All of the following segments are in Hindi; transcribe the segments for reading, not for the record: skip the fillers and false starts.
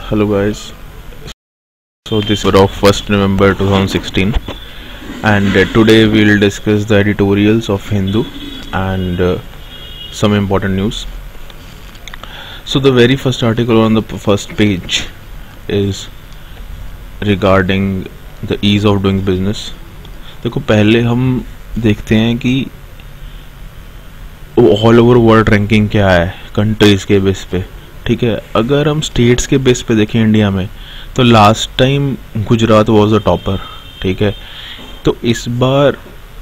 Hello guys. So this is of 1st November 2016 and today we will discuss the editorials of Hindu and some important news. So the very first article on the first page is regarding the ease of doing business. देखो पहले हम देखते हैं कि ऑल ओवर वर्ल्ड रैंकिंग क्या है कंट्रीज के बेस पे. ठीक है, अगर हम स्टेट्स के बेस पे देखें इंडिया में तो last time Gujarat was the topper. ठीक है, तो इस बार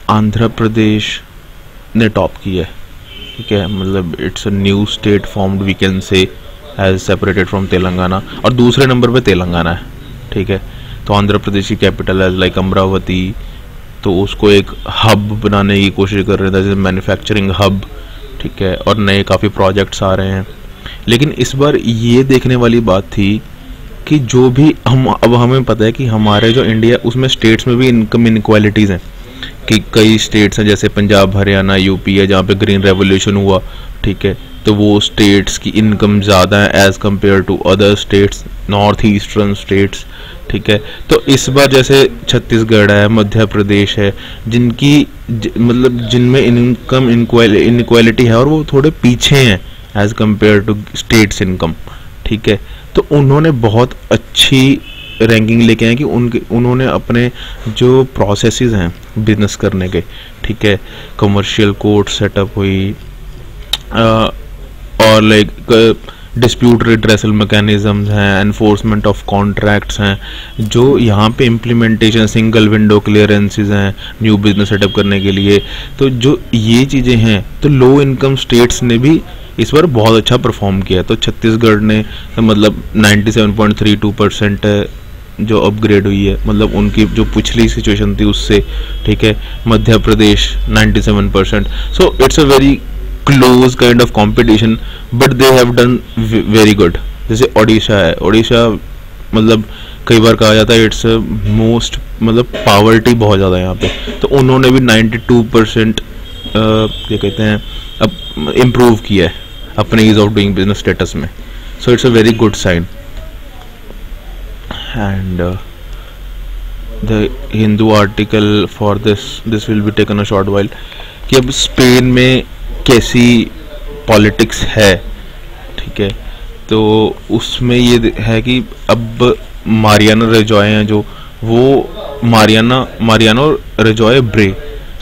आंध्र प्रदेश ने टॉप किया है. ठीक है, मतलब it's a new state formed we can say as separated from Telangana और दूसरे नंबर पे तेलंगाना है. ठीक है, तो आंध्र प्रदेश की कैपिटल है लाइक अमरावती, तो उसको एक हब बनाने की कोशिश कर रहे थे, मैन्युफैक्चरिंग हब. ठीक है, और नए काफ़ी प्रोजेक्ट्स आ रहे हैं. लेकिन इस बार ये देखने वाली बात थी कि जो भी अब हमें पता है कि हमारे जो इंडिया उसमें स्टेट्स में भी इनकम इनक्वालिटीज़ हैं कि कई स्टेट्स हैं जैसे पंजाब, हरियाणा, यूपी है जहाँ पे ग्रीन रेवोल्यूशन हुआ. ठीक है, तो वो स्टेट्स की इनकम ज़्यादा है as compare to other states, north eastern states. ठीक है, तो इस बार जैसे छत्तीसगढ़ है, मध्य प्रदेश है, जिनकी मतलब जिनमें इनकम इनक्वालिटी है और वो थोड़े पीछे हैं as compare to states income. ठीक है, तो उन्होंने बहुत अच्छी रैंकिंग लेके आए कि उन्होंने अपने जो प्रोसेसेस हैं बिजनेस करने के, ठीक है, कमर्शियल कोर्ट सेटअप हुई और लाइक डिस्प्यूट रिड्रेसल मैकेनिज्म्स हैं, एनफोर्समेंट ऑफ कॉन्ट्रैक्ट्स हैं, जो यहाँ पे इम्प्लीमेंटेशन सिंगल विंडो क्लियरेंसेस हैं न्यू बिजनेस सेटअप करने के लिए. तो जो ये चीज़ें हैं तो लो इनकम स्टेट्स ने भी इस बार बहुत अच्छा परफॉर्म किया. तो छत्तीसगढ़ ने मतलब 97.32% जो अपग्रेड हुई है, मतलब उनकी जो पिछली सिचुएशन थी उससे. ठीक है, मध्य प्रदेश 97%. सो it's a very close kind of competition but they have done very good. जैसे ओडिशा है, ओडिशा मतलब कई बार कहा जाता है इट्स मोस्ट मतलब पावर्टी बहुत ज़्यादा है यहाँ पे, तो उन्होंने भी 92% क्या कहते हैं अब इम्प्रूव किया है अपने ease of doing business status में. So it's a very good sign. And the Hindu article for this will be taken a short while कि अब स्पेन में कैसी पॉलिटिक्स है. ठीक है, तो उसमें ये है कि अब मारियानो रेजॉय हैं जो वो मारियानो रेजॉय ब्रे,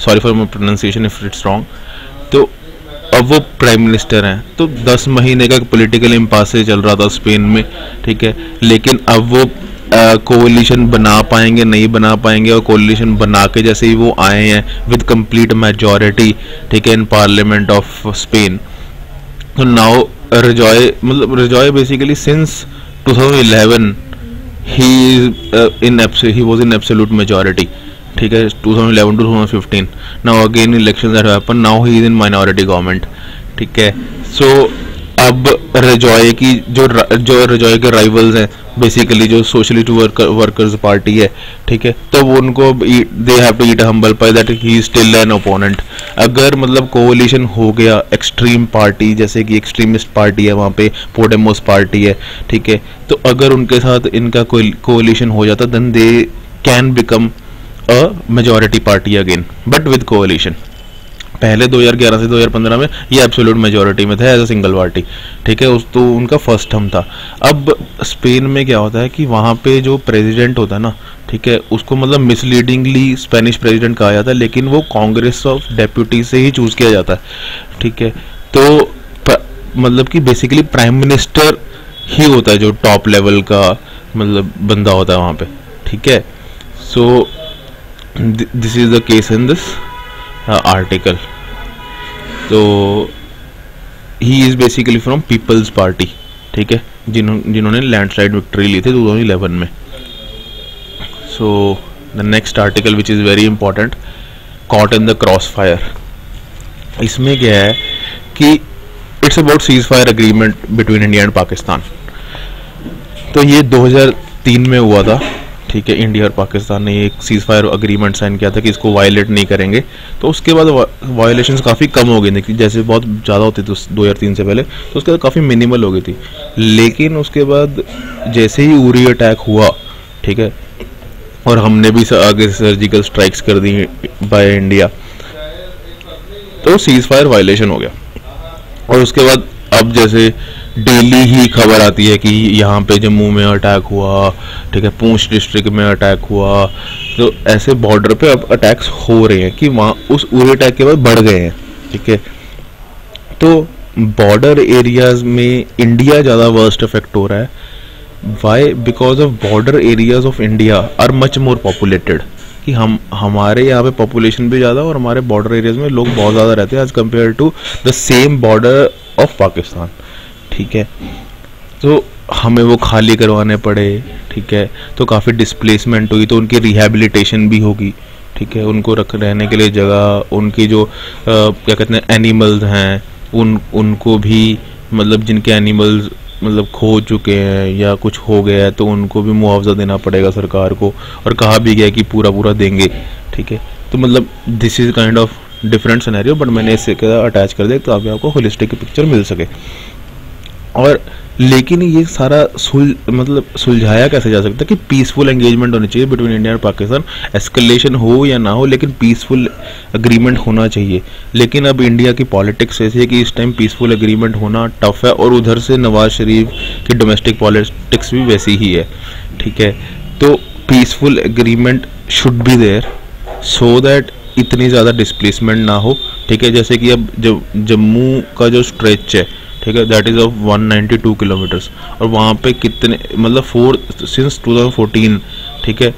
sorry for my pronunciation if it's wrong, तो अब वो प्राइम मिनिस्टर हैं. तो 10 महीने का पॉलिटिकल इम्पासे चल रहा था स्पेन में. ठीक है, लेकिन अब वो कोalition बना पाएंगे नहीं बना पाएंगे, और कोalition बना के जैसे ही वो आए हैं विद कंप्लीट मेजॉरिटी, ठीक है, इन पार्लियामेंट ऑफ स्पेन. तो now Rajoy basically since 2011 he was in absolute majority. ठीक है, 2011 to 2015. Now again elections that happen, now he is in minority government. ठीक है, so अब रेजॉय की जो रेजॉय के राइवल्स हैं बेसिकली जो सोशलिस्ट वर्कर्स पार्टी है. ठीक है, तो वो उनको they have to eat a humble pie that he is still an opponent. अगर मतलब कोalition हो गया एक्सट्रीम पार्टी जैसे कि एक्सट्रीमिस्ट पार्टी है वहाँ पे, पोडेमोस पार्टी है. ठीक है, तो अगर उनके साथ इनका कोalition हो जाता then they can become a majority party again but with कोalition. पहले 2011 से 2015 में ये एब्सोल्यूट मेजॉरिटी में था एज अ सिंगल पार्टी. ठीक है, उस तो उनका फर्स्ट टर्म था. अब स्पेन में क्या होता है कि वहाँ पे जो प्रेसिडेंट होता है ना, ठीक है, उसको मतलब मिसलीडिंगली स्पेनिश प्रेसिडेंट कहा जाता है, लेकिन वो कांग्रेस ऑफ डेप्यूटी से ही चूज किया जाता है. ठीक है, तो मतलब कि बेसिकली प्राइम मिनिस्टर ही होता है जो टॉप लेवल का मतलब बंदा होता है वहाँ पे. ठीक है, so this is the case in this article. तो he is basically from People's Party. ठीक है, जिन्होंने लैंडस्लाइड विक्ट्री ली थी 2011 में. So the next article which is very important, caught in the crossfire. इसमें क्या है कि it's about ceasefire agreement between India and Pakistan. तो ये 2003 में हुआ था. ठीक है, इंडिया और पाकिस्तान ने एक सीज फायर अग्रीमेंट साइन किया था कि इसको वायलेट नहीं करेंगे, तो उसके बाद वायलेशंस काफ़ी कम हो गई थी, जैसे बहुत ज़्यादा होती थी 2003 से पहले, तो उसके बाद काफ़ी मिनिमल हो गई थी। लेकिन उसके बाद जैसे ही उरी अटैक हुआ, ठीक है, और हमने भी आगे सर्जिकल स्ट्राइक्स कर दी बाय इंडिया, तो सीज फायर वायलेशन हो गया। और उसके बाद अब जैसे डेली ही खबर आती है कि यहाँ पे जम्मू में अटैक हुआ, ठीक है, पूंछ डिस्ट्रिक्ट में अटैक हुआ, तो ऐसे बॉर्डर पे अब अटैक्स हो रहे हैं कि वहाँ उस उरी अटैक के बाद बढ़ गए हैं, ठीक है। तो बॉर्डर एरियाज में इंडिया ज़्यादा वर्स्ट इफेक्ट हो रहा है। Why? Because of border areas of India are much more populated, कि हमारे यहाँ पे पॉपुलेशन भी ज़्यादा और हमारे बॉर्डर एरियाज में लोग बहुत ज़्यादा रहते हैं as compare to the same border of Pakistan, ठीक है। तो हमें वो खाली करवाने पड़े, ठीक है, तो काफ़ी डिस्प्लेसमेंट हुई, तो उनकी रिहैबिलिटेशन भी होगी, ठीक है, उनको रहने के लिए जगह, उनकी जो क्या कहते हैं एनिमल्स हैं उनको भी, मतलब जिनके एनिमल्स मतलब खो चुके हैं या कुछ हो गया है, तो उनको भी मुआवजा देना पड़ेगा सरकार को, और कहा भी गया कि पूरा देंगे, ठीक है। तो मतलब this is kind of different scenario, but मैंने इससे अटैच कर दिया तो अभी आपको होलिस्टिक पिक्चर मिल सके। और लेकिन ये सारा मतलब सुलझाया कैसे जा सकता है कि पीसफुल एंगेजमेंट होनी चाहिए बिटवीन इंडिया और पाकिस्तान, एस्केलेशन हो या ना हो, लेकिन पीसफुल अग्रीमेंट होना चाहिए। लेकिन अब इंडिया की पॉलिटिक्स ऐसी है कि इस टाइम पीसफुल अग्रीमेंट होना टफ है, और उधर से नवाज शरीफ की डोमेस्टिक पॉलिटिक्स भी वैसी ही है, ठीक है। तो peaceful agreement should be there so that इतनी ज़्यादा डिस्प्लेसमेंट ना हो, ठीक है। जैसे कि अब जम्मू का जो स्ट्रेच है, ठीक है, दैट इज़ ऑफ 192 किलोमीटर्स, और वहाँ पे कितने मतलब सिंस 2014, ठीक है,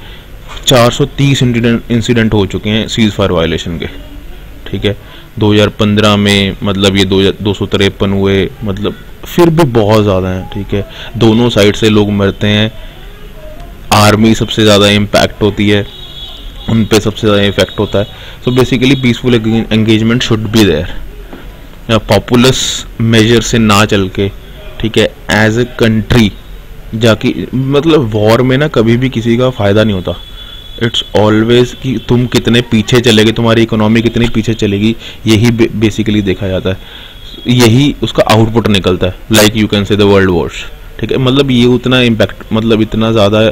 430 इंसिडेंट हो चुके हैं सीज फायर वायलेशन के, ठीक है। 2015 में मतलब ये 253 हुए, मतलब फिर भी बहुत ज़्यादा हैं, ठीक है। दोनों साइड से लोग मरते हैं, आर्मी सबसे ज़्यादा इम्पैक्ट होती है, उन पे सबसे ज़्यादा इफेक्ट होता है। So basically peaceful engagement should be there, populace major से ना चल के, ठीक है, एज ए कंट्री जाके, मतलब वॉर में ना कभी भी किसी का फ़ायदा नहीं होता। इट्स ऑलवेज कि तुम कितने पीछे चलेगे, तुम्हारी इकोनॉमी कितनी पीछे चलेगी, यही बेसिकली देखा जाता है, यही उसका आउटपुट निकलता है। लाइक यू कैन से द वर्ल्ड वॉर्स, ठीक है, मतलब ये उतना इम्पैक्ट, मतलब इतना ज़्यादा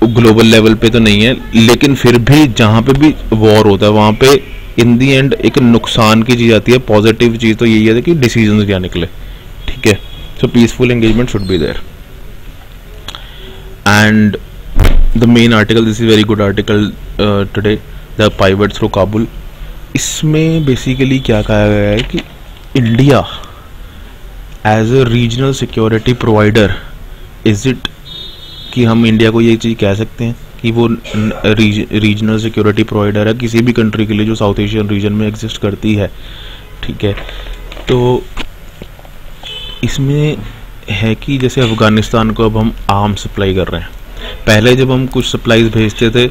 ग्लोबल लेवल पे तो नहीं है, लेकिन फिर भी जहाँ पे भी वॉर होता है वहाँ पे इन दी एंड एक नुकसान की चीज़ आती है। पॉजिटिव चीज़ तो यही है कि डिसीजंस क्या निकले, ठीक है। So peaceful engagement should be there. And the main article, this is very good article today, the pivot through Kabul. इसमें बेसिकली क्या कहा गया है कि India as a regional security provider, is it कि हम इंडिया को ये चीज़ कह सकते हैं कि वो रीजनल सिक्योरिटी प्रोवाइडर है किसी भी कंट्री के लिए जो साउथ एशियन रीजन में एग्जिस्ट करती है, ठीक है। तो इसमें है कि जैसे अफ़गानिस्तान को अब हम आर्म्स सप्लाई कर रहे हैं। पहले जब हम कुछ सप्लाईज भेजते थे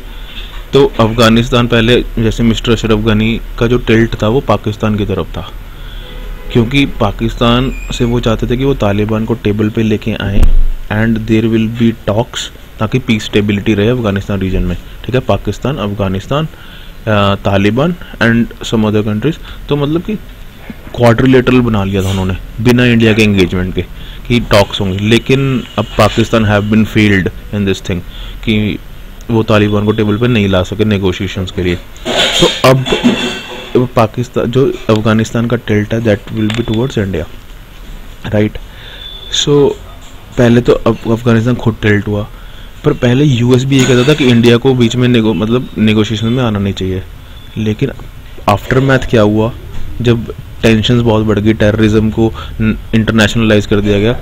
तो अफ़गानिस्तान, पहले जैसे मिस्टर अशरफ गनी का जो टिल्ट था वो पाकिस्तान की तरफ था, क्योंकि पाकिस्तान से वो चाहते थे कि वो तालिबान को टेबल पे लेके आएँ and there will be talks, ताकि पीस स्टेबिलिटी रहे अफगानिस्तान रीजन में, ठीक है। Pakistan, Afghanistan, Taliban and some other countries, तो मतलब कि क्वाड्रिलेटरल बना लिया था उन्होंने बिना इंडिया के एंगेजमेंट के कि टॉक्स होंगे। लेकिन अब Pakistan have been failed in this thing कि वो तालिबान को टेबल पे नहीं ला सके नेगोशिएशंस के लिए। तो अब पाकिस्तान, जो अफगानिस्तान का टिल्ट है, that will be towards India, right. So पहले तो अफगानिस्तान खुद टिल्ट हुआ, पर पहले यूएस भी ये कहता था कि इंडिया को बीच में मतलब नेगोशिएशन में आना नहीं चाहिए। लेकिन आफ्टर मैथ क्या हुआ, जब टेंशन्स बहुत बढ़ गई, टेररिज्म को इंटरनेशनलाइज कर दिया गया,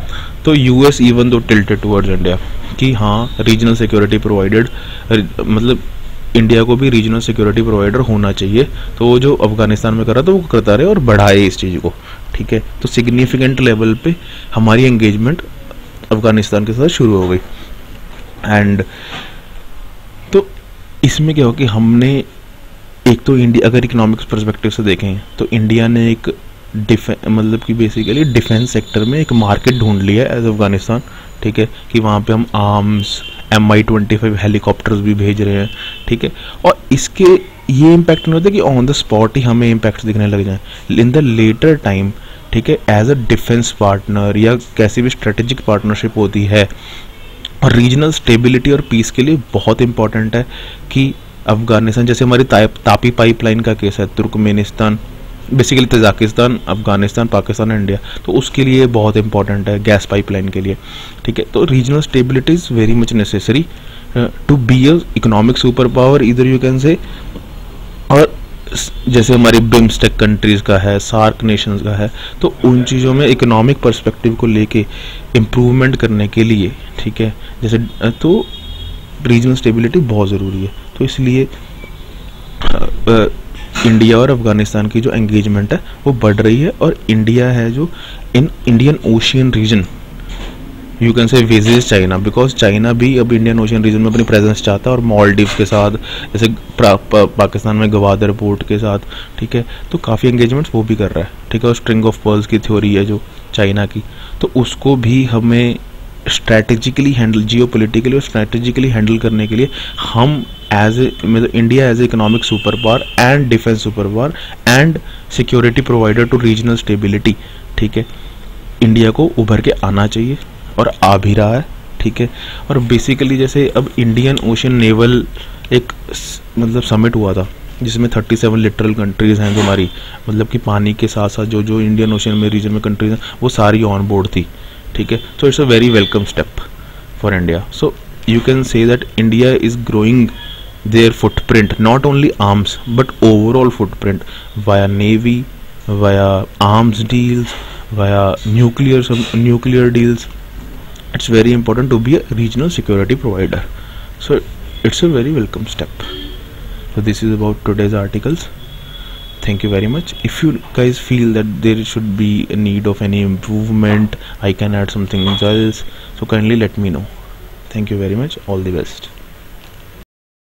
तो US even though tilted towards India कि हाँ रीजनल सिक्योरिटी प्रोवाइडेड, मतलब इंडिया को भी रीजनल सिक्योरिटी प्रोवाइडर होना चाहिए। तो वो जो अफगानिस्तान में कर रहा था वो करता रहे और बढ़ाए इस चीज़ को, ठीक है। तो सिग्निफिकेंट लेवल पे हमारी एंगेजमेंट अफगानिस्तान के साथ शुरू हो गई। एंड तो इसमें क्या हो कि हमने एक तो इंडिया, अगर इकोनॉमिक्स पर्सपेक्टिव से देखें तो इंडिया ने एक मतलब कि बेसिकली डिफेंस सेक्टर में एक मार्केट ढूंढ लिया एज अफगानिस्तान, ठीक है, कि वहाँ पे हम आर्म्स, Mi-25 हेलीकॉप्टर्स भी भेज रहे हैं, ठीक है। और इसके ये इम्पैक्ट नहीं होता कि ऑन द स्पॉट ही हमें इम्पैक्ट दिखने लग जाए, इन द लेटर टाइम, ठीक है। एज अ डिफेंस पार्टनर या कैसी भी स्ट्रेटेजिक पार्टनरशिप होती है और रीजनल स्टेबिलिटी और पीस के लिए बहुत इंपॉर्टेंट है कि अफगानिस्तान, जैसे हमारी तापी पाइपलाइन का केस है, Turkmenistan, basically Tajikistan, Afghanistan, Pakistan, India, तो उसके लिए बहुत इंपॉर्टेंट है गैस पाइपलाइन के लिए, ठीक है। तो regional stability is very much necessary to be a economic super power, इधर यू कैन से। और जैसे हमारी बिम्स्टेक कंट्रीज़ का है, सार्क नेशंस का है, तो उन चीज़ों में इकोनॉमिक पर्सपेक्टिव को लेके इम्प्रूवमेंट करने के लिए, ठीक है, जैसे तो रीजनल स्टेबिलिटी बहुत ज़रूरी है। तो इसलिए इंडिया और अफगानिस्तान की जो एंगेजमेंट है वो बढ़ रही है, और इंडिया है जो in Indian ocean region you can say visit China, because China भी अब इंडियन ओशियन रीजन में अपनी प्रेजेंस चाहता है, और मालदीव्स के साथ, जैसे पाकिस्तान में गवादर पोर्ट के साथ, ठीक है, तो काफ़ी एंगेजमेंट्स वो भी कर रहा है, ठीक है। और स्ट्रिंग ऑफ पर्ल्स की थ्योरी है जो चाइना की, तो उसको भी हमें स्ट्रैटेजिकली हैंडल, जियोपॉलिटिकली और स्ट्रैटेजिकली हैंडल करने के लिए हम एज ए, मतलब India as a economic super power and defence super power and security provider to regional stability, ठीक है, इंडिया को उभर के आना चाहिए और आ भी रहा है, ठीक है। और बेसिकली जैसे अब इंडियन ओशन नेवल एक मतलब समिट हुआ था जिसमें 37 लिटरल कंट्रीज़ हैं जो हमारी, मतलब कि पानी के साथ साथ जो जो इंडियन ओशन में रीजन में कंट्रीज हैं वो सारी ऑन बोर्ड थी, ठीक है। सो it's a very welcome step for India. So you can say that India is growing their footprint, not only arms but overall footprint via navy, via arms deals, via nuclear deals. It's very important to be a regional security provider. So it's a very welcome step. So this is about today's articles. Thank you very much. If you guys feel that there should be a need of any improvement, I can add something else, so kindly let me know. Thank you very much. All the best.